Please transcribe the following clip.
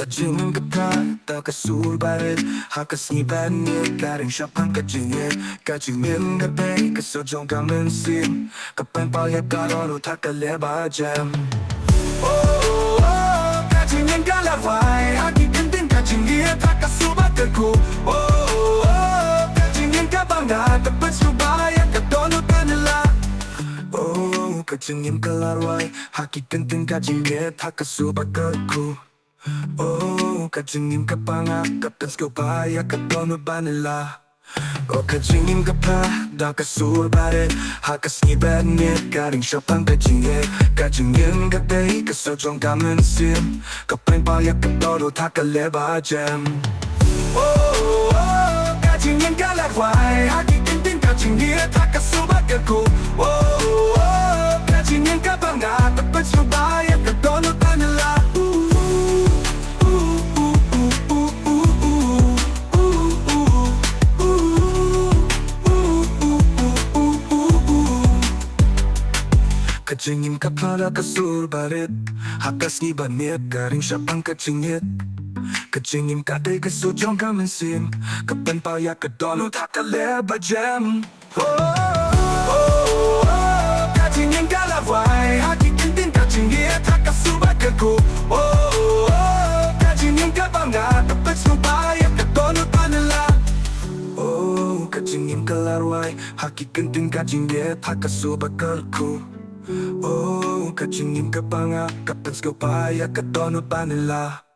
Kajingin ka pa, takasubalit Hakas ni banit, karing siya pang kajingit Kajingin ka pa, kasojong kamansim Kapang palyap karolo, takaleba jam Oh, oh, kajingin ka laway Hakikin din kajingit, takasubat ako Oh, oh, kajingin ka bangga Dapat subaya, kadonot ka nila Oh, kajingin ka laway Hakikin din kajingit, takasubat ako Oh, kajingin ka pa nga Kaptas ko pa, yakadonot ba nila Oh, kajingin ka pa, dakasurbarit Hakas ni banit, karing siya pang kajingit Kajingin ka pa, kasojong kamansim Kapang payak kadoro, takaleba jam Oh, oh, kajingin ka laway Hakikin din kajingit, takasubat ako Oh, oh, kajingin ka pa nga Dapat subaya, kadonot ba nila Kajingin ka para kasurbarit Hakas ni banit, karing siya pang kajingit Kajingin ka day kasujong kamansim Kapan payak kadonot takaleba jam Oh, oh, oh, kajingin ka laway Hakikin din kajingit, hakasubat ako Oh, oh, kajingin ka ba nga Dapat subayat kadonot pa nila Oh, kajingin ka laway Hakikin din kajingit, hakasubat ako Oh, kajingin ka pa nga Kapag ko pa, yakadonot pa nila